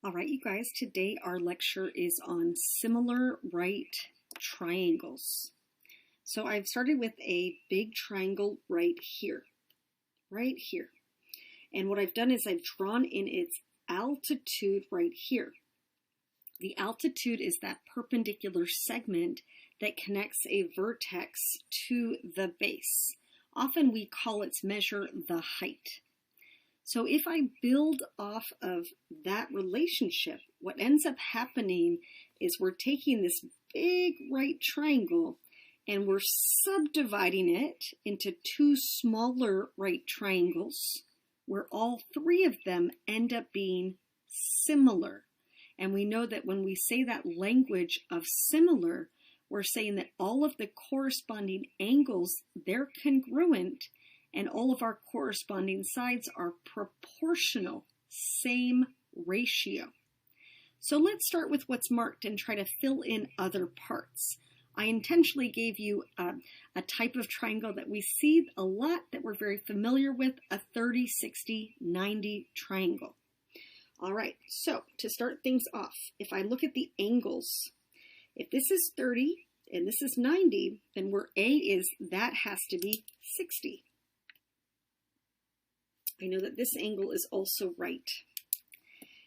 All right, you guys, today our lecture is on similar right triangles. So I've started with a big triangle right here. And what I've done is I've drawn in its altitude right here. The altitude is that perpendicular segment that connects a vertex to the base. Often we call its measure the height. So if I build off of that relationship, what ends up happening is we're taking this big right triangle and we're subdividing it into two smaller right triangles where all three of them end up being similar. And we know that when we say that language of similar, we're saying that all of the corresponding angles, they're congruent, and all of our corresponding sides are proportional, same ratio. So let's start with what's marked and try to fill in other parts. I intentionally gave you a type of triangle that we see a lot that we're very familiar with, a 30, 60, 90 triangle. All right, so to start things off, if I look at the angles, if this is 30 and this is 90, then where A is, that has to be 60. I know that this angle is also right.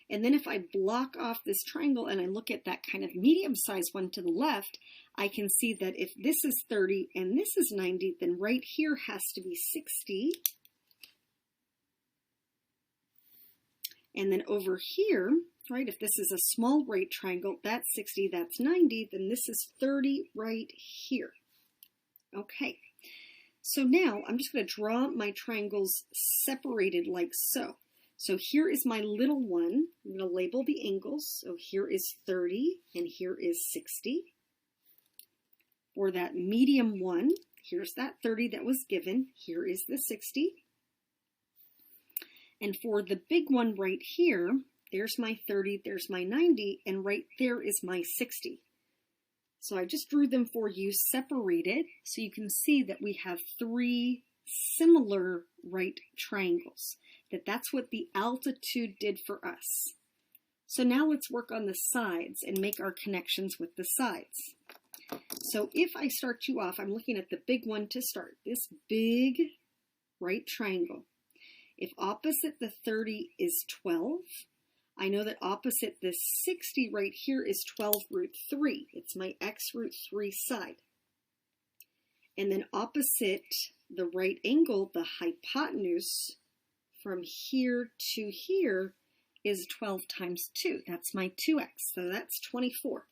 And then if I block off this triangle and I look at that kind of medium-sized one to the left, I can see that if this is 30 and this is 90, then right here has to be 60. And then over here, right, if this is a small right triangle, that's 60, that's 90, then this is 30 right here. Okay. So now I'm just going to draw my triangles separated like so. So here is my little one. I'm going to label the angles. So here is 30 and here is 60. For that medium one, here's that 30 that was given. Here is the 60. And for the big one right here, there's my 30, there's my 90, and right there is my 60. So I just drew them for you separated so you can see that we have three similar right triangles, that's what the altitude did for us. So now let's work on the sides and make our connections with the sides. So if I start you off, I'm looking at the big one to start, this big right triangle. If opposite the 30 is 12, I know that opposite this 60 right here is 12 root 3. It's my x root 3 side. And then opposite the right angle, the hypotenuse, from here to here is 12 times 2. That's my 2x, so that's 24.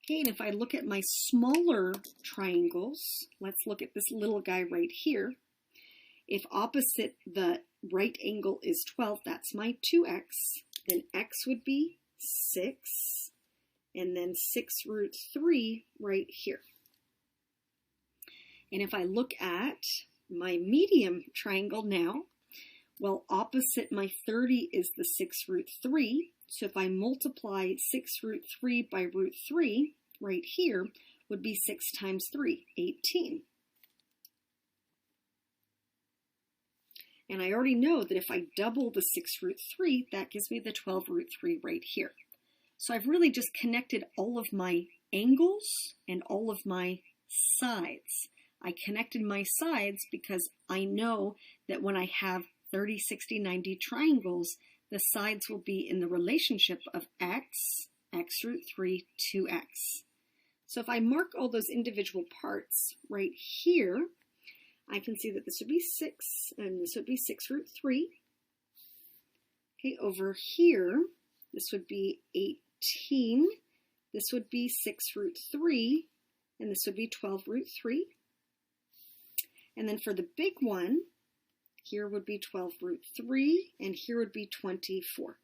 Okay, and if I look at my smaller triangles, let's look at this little guy right here. If opposite the right angle is 12, that's my 2x, then x would be 6, and then 6 root 3 right here. And if I look at my medium triangle now, well, opposite my 30 is the 6 root 3, so if I multiply 6 root 3 by root 3 right here, would be 6 times 3, 18. And I already know that if I double the 6 root 3, that gives me the 12 root 3 right here. So I've really just connected all of my angles and all of my sides. I connected my sides because I know that when I have 30, 60, 90 triangles, the sides will be in the relationship of x, x root 3, 2x. So if I mark all those individual parts right here, I can see that this would be 6, and this would be 6 root 3. Okay, over here, this would be 18. This would be 6 root 3, and this would be 12 root 3. And then for the big one, here would be 12 root 3, and here would be 24.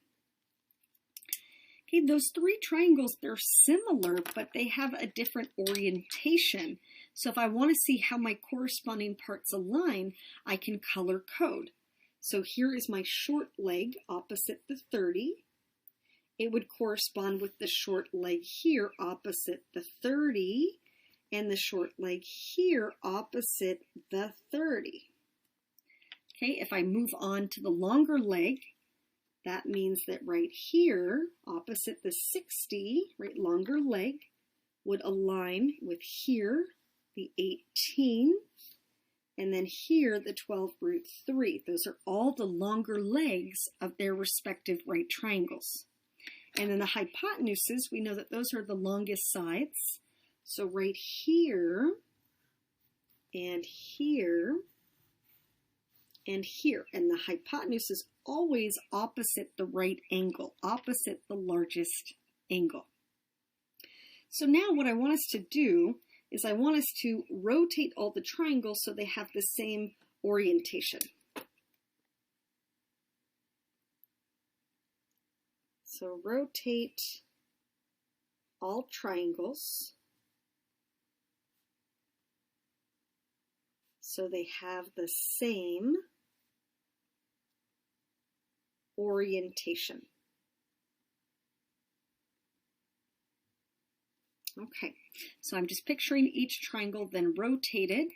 Okay, those three triangles, they're similar, but they have a different orientation. So if I want to see how my corresponding parts align, I can color code. So here is my short leg opposite the 30. It would correspond with the short leg here opposite the 30, and the short leg here opposite the 30. Okay, if I move on to the longer leg, that means that right here, opposite the 60, right, longer leg, would align with here, the 18, and then here, the 12 root 3. Those are all the longer legs of their respective right triangles. And then the hypotenuses, we know that those are the longest sides. So right here, and here, and here. And the hypotenuse is always opposite the right angle, opposite the largest angle. So now what I want us to do is I want us to rotate all the triangles so they have the same orientation. So rotate all triangles so they have the same orientation. Okay, so I'm just picturing each triangle then rotated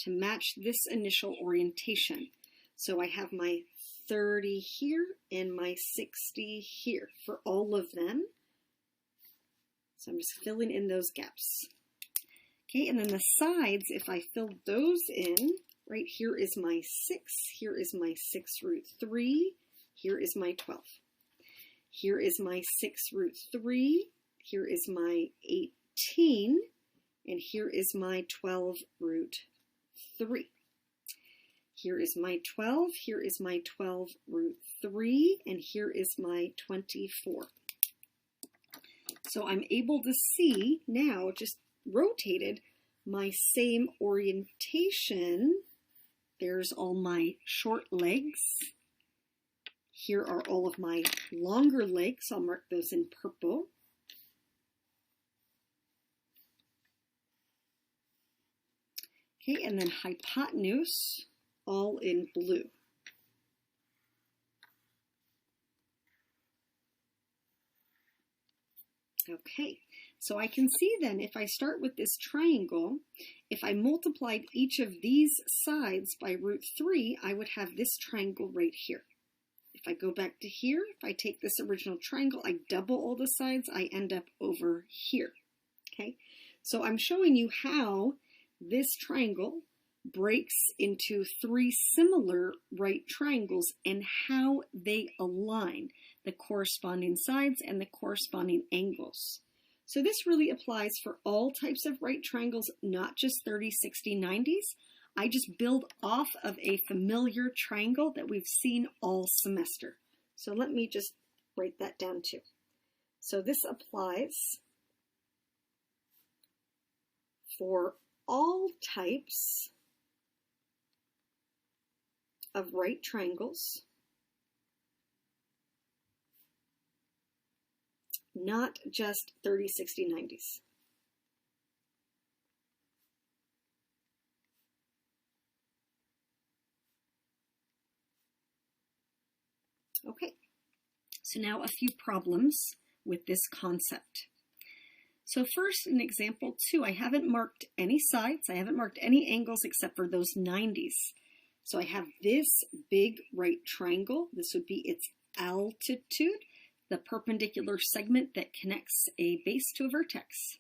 to match this initial orientation. So I have my 30 here and my 60 here for all of them. So I'm just filling in those gaps. Okay, and then the sides, if I fill those in, right here is my 6, here is my 6 root 3, here is my 12. Here is my 6 root 3, here is my 18, and here is my 12 root 3. Here is my 12, here is my 12 root 3, and here is my 24. So I'm able to see now, just rotated, my same orientation. There's all my short legs. Here are all of my longer legs. I'll mark those in purple. Okay, and then hypotenuse, all in blue. Okay, so I can see then if I start with this triangle, if I multiplied each of these sides by root 3, I would have this triangle right here. If I go back to here, if I take this original triangle, I double all the sides, I end up over here. Okay, so I'm showing you how this triangle breaks into 3 similar right triangles and how they align the corresponding sides and the corresponding angles. So this really applies for all types of right triangles, not just 30, 60, 90s. I just build off of a familiar triangle that we've seen all semester. So let me just write that down too. So this applies for all types of right triangles, not just 30, 60, 90s. Okay, so now a few problems with this concept. So first, in example 2, I haven't marked any sides, I haven't marked any angles except for those 90s. So I have this big right triangle. This would be its altitude, the perpendicular segment that connects a base to a vertex.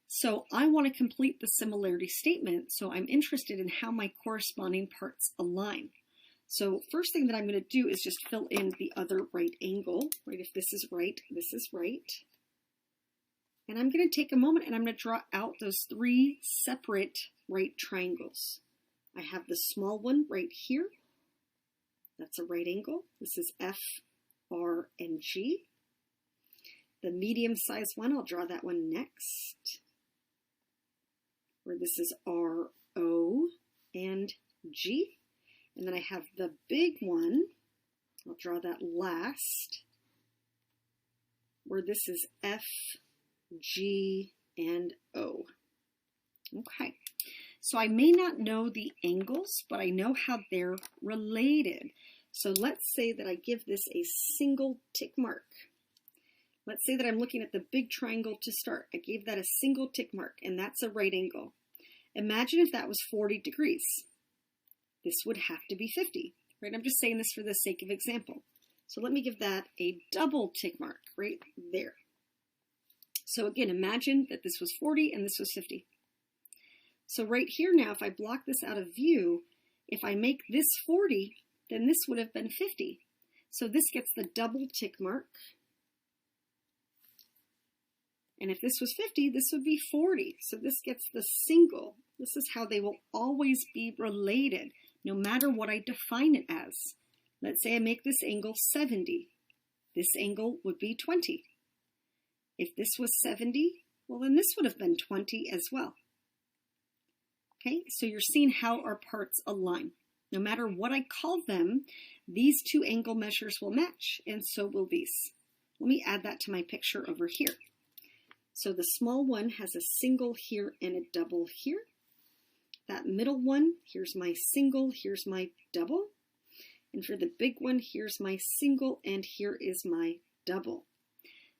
So I want to complete the similarity statement, so I'm interested in how my corresponding parts align. So first thing that I'm going to do is just fill in the other right angle, right? If this is right, this is right. And I'm going to take a moment and I'm going to draw out those 3 separate right triangles. I have the small one right here. That's a right angle. This is F, R, and G. The medium-sized one, I'll draw that one next. Where this is R, O, and G. And then I have the big one, I'll draw that last, where this is F, G, and O. Okay, so I may not know the angles, but I know how they're related. So let's say that I give this a single tick mark. Let's say that I'm looking at the big triangle to start. I gave that a single tick mark, and that's a right angle. Imagine if that was 40 degrees. This would have to be 50, right? I'm just saying this for the sake of example. So let me give that a double tick mark right there. So again, imagine that this was 40 and this was 50. So right here now, if I block this out of view, if I make this 40, then this would have been 50. So this gets the double tick mark. And if this was 50, this would be 40. So this gets the single. This is how they will always be related, no matter what I define it as. Let's say I make this angle 70. This angle would be 20. If this was 70, well, then this would have been 20 as well. Okay, so you're seeing how our parts align. No matter what I call them, these two angle measures will match, and so will these. Let me add that to my picture over here. So the small one has a single here and a double here. That middle one, here's my single, here's my double. And for the big one, here's my single, and here is my double.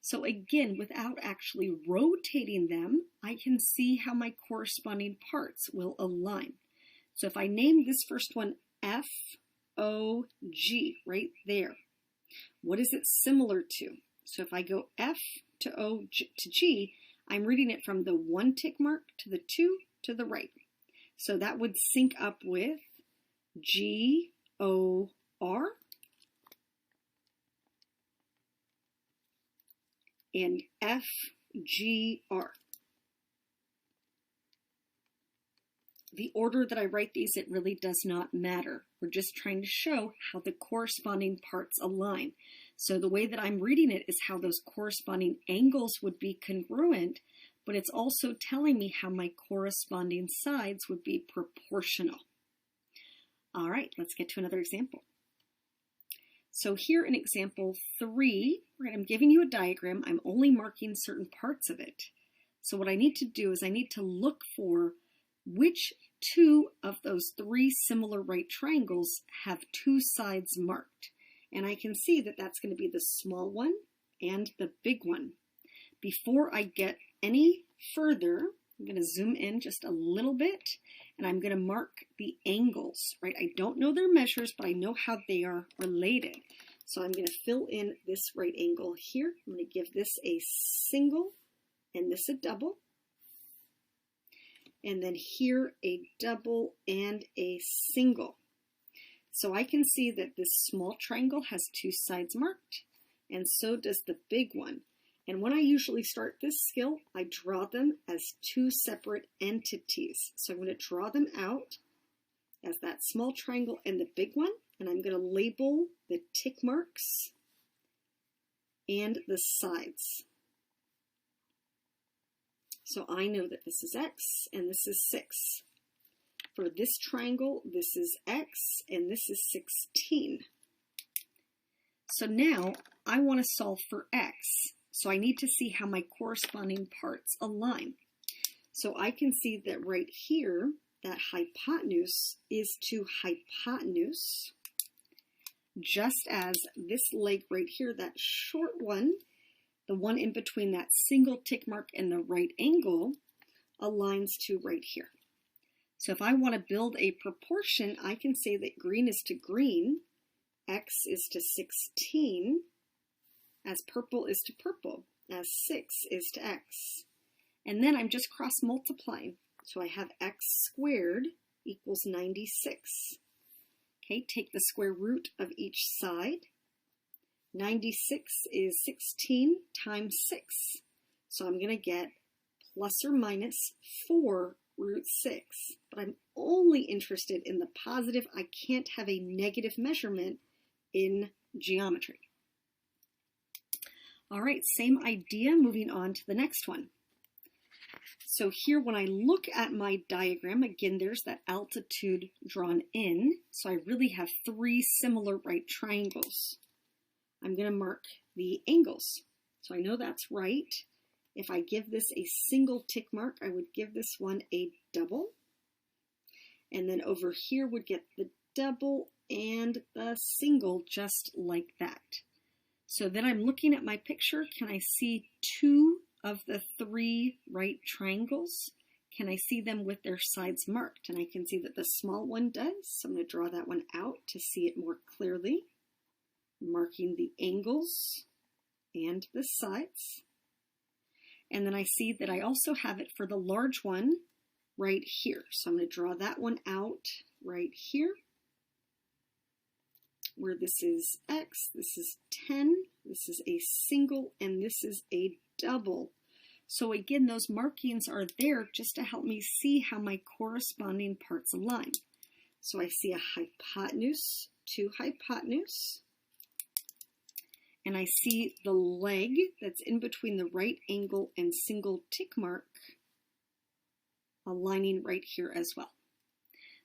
So again, without actually rotating them, I can see how my corresponding parts will align. So if I name this first one F, O, G, right there, what is it similar to? So if I go F to O to G, I'm reading it from the 1 tick mark to the 2 to the right. So that would sync up with G, O, R, and F, G, R. The order that I write these, it really does not matter. We're just trying to show how the corresponding parts align. So the way that I'm reading it is how those corresponding angles would be congruent, but it's also telling me how my corresponding sides would be proportional. All right, let's get to another example. So here in example 3, right, I'm giving you a diagram. I'm only marking certain parts of it. So what I need to do is I need to look for which two of those 3 similar right triangles have 2 sides marked. And I can see that that's going to be the small one and the big one. Before I get any further, I'm going to zoom in just a little bit, and I'm going to mark the angles, right? I don't know their measures, but I know how they are related. So I'm going to fill in this right angle here. I'm going to give this a single and this a double. And then here a double and a single. So I can see that this small triangle has 2 sides marked, and so does the big one. And when I usually start this skill, I draw them as 2 separate entities. So I'm going to draw them out as that small triangle and the big one, and I'm going to label the tick marks and the sides. So I know that this is X and this is 6. For this triangle, this is X and this is 16. So now I want to solve for X. So I need to see how my corresponding parts align. So I can see that right here, that hypotenuse is to hypotenuse, just as this leg right here, that short one, the one in between that single tick mark and the right angle, aligns to right here. So if I want to build a proportion, I can say that green is to green, X is to 16, as purple is to purple, as 6 is to X. And then I'm just cross multiplying. So I have X squared equals 96. Okay, take the square root of each side. 96 is 16 times 6. So I'm going to get plus or minus 4 root 6. But I'm only interested in the positive. I can't have a negative measurement in geometry. All right, same idea, moving on to the next one. So here, when I look at my diagram, again, there's that altitude drawn in. So I really have 3 similar right triangles. I'm going to mark the angles. So I know that's right. If I give this a single tick mark, I would give this one a double. And then over here would get the double and the single just like that. So then I'm looking at my picture. Can I see 2 of the 3 right triangles? Can I see them with their sides marked? And I can see that the small one does. So I'm going to draw that one out to see it more clearly. Mark marking the angles and the sides. And then I see that I also have it for the large one right here. So I'm going to draw that one out right here, where this is X, this is 10, this is a single, and this is a double. So again, those markings are there just to help me see how my corresponding parts align. So I see a hypotenuse to hypotenuse, and I see the leg that's in between the right angle and single tick mark aligning right here as well.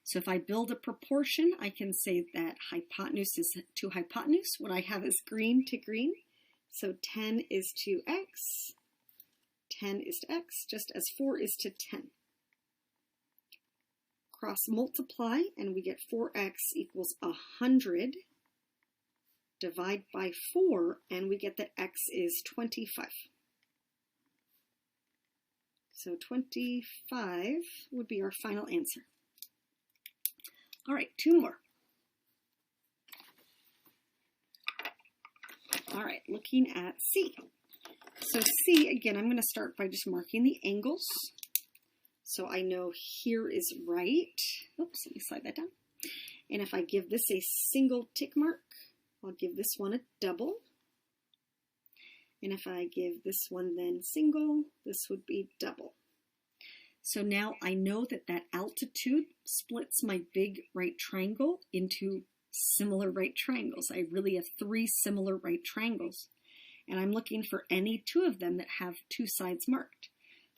So if I build a proportion, I can say that hypotenuse is to hypotenuse. What I have is green to green. So 10 is to X, 10 is to X, just as 4 is to 10. Cross multiply, and we get 4X equals 100. Divide by 4, and we get that X is 25. So 25 would be our final answer. All right, 2 more. All right, looking at C. So C, again, I'm going to start by just marking the angles. So I know here is right. Oops, let me slide that down. And if I give this a single tick mark, I'll give this one a double. And if I give this one then single, this would be double. So now I know that that altitude splits my big right triangle into similar right triangles. I really have 3 similar right triangles. And I'm looking for any 2 of them that have 2 sides marked.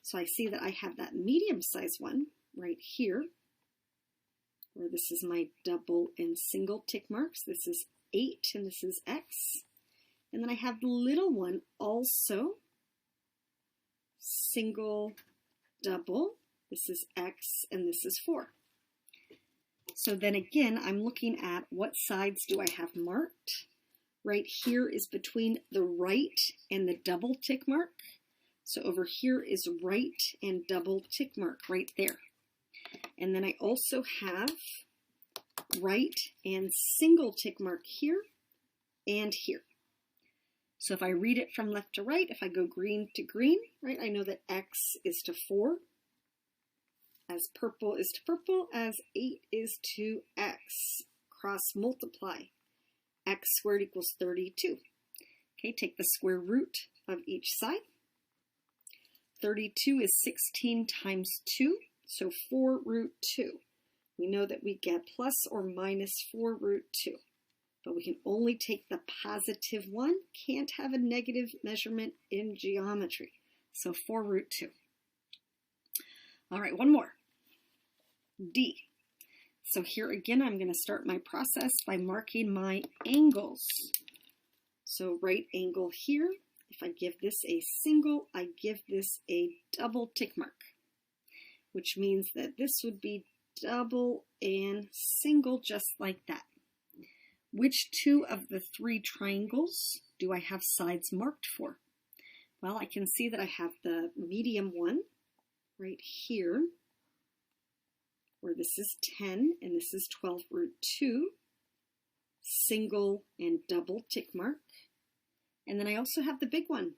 So I see that I have that medium size one right here, where this is my double and single tick marks. This is 8 and this is X. And then I have the little one also, single, double. This is X and this is 4. So then again, I'm looking at what sides do I have marked. Right here is between the right and the double tick mark. So over here is right and double tick mark right there. And then I also have right and single tick mark here and here. So if I read it from left to right, if I go green to green, right, I know that X is to 4, as purple is to purple, as 8 is to X. Cross multiply. X squared equals 32. Okay, take the square root of each side. 32 is 16 times 2, so 4 root 2. We know that we get plus or minus 4 root 2, but we can only take the positive one, can't have a negative measurement in geometry. So 4 root 2. All right, one more. D. So here again, I'm going to start my process by marking my angles. So right angle here. If I give this a single, I give this a double tick mark, which means that this would be double and single just like that. Which 2 of the 3 triangles do I have sides marked for? Well, I can see that I have the medium one right here, where this is 10 and this is 12 root 2, single and double tick mark. And then I also have the big one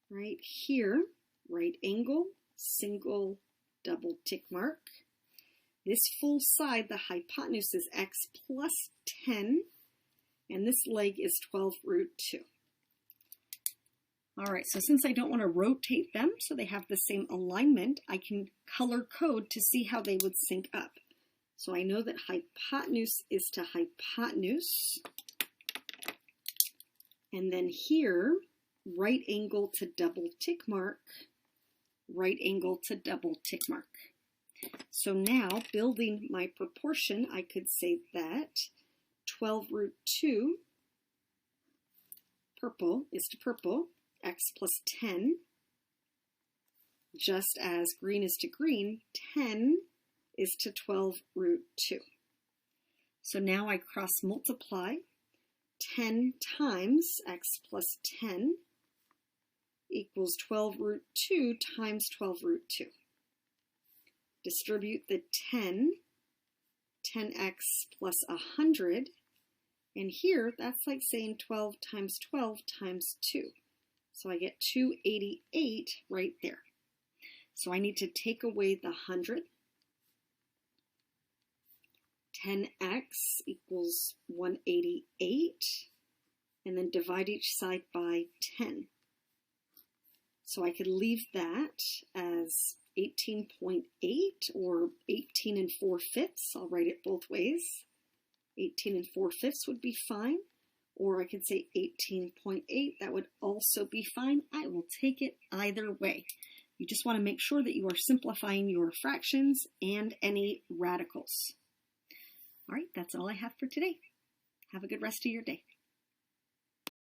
right here, right angle, single, double tick mark. This full side, the hypotenuse is X plus 10, and this leg is 12 root 2. All right, so since I don't want to rotate them so they have the same alignment, I can color code to see how they would sync up. So I know that hypotenuse is to hypotenuse. And then here, right angle to double tick mark, right angle to double tick mark. So now, building my proportion, I could say that 12 root 2, purple is to purple, X plus 10, just as green is to green, 10 is to 12 root 2. So now I cross multiply. 10 times X plus 10 equals 12 root 2 times 12 root 2. Distribute the 10, 10x plus 100, And here, that's like saying 12 times 12 times 2. So I get 288 right there. So I need to take away the 100. 10x equals 188. And then divide each side by 10. So I could leave that as 18.8 or 18 4/5. I'll write it both ways. 18 4/5 would be fine. Or I could say 18.8. That would also be fine. I will take it either way. You just want to make sure that you are simplifying your fractions and any radicals. All right, that's all I have for today. Have a good rest of your day.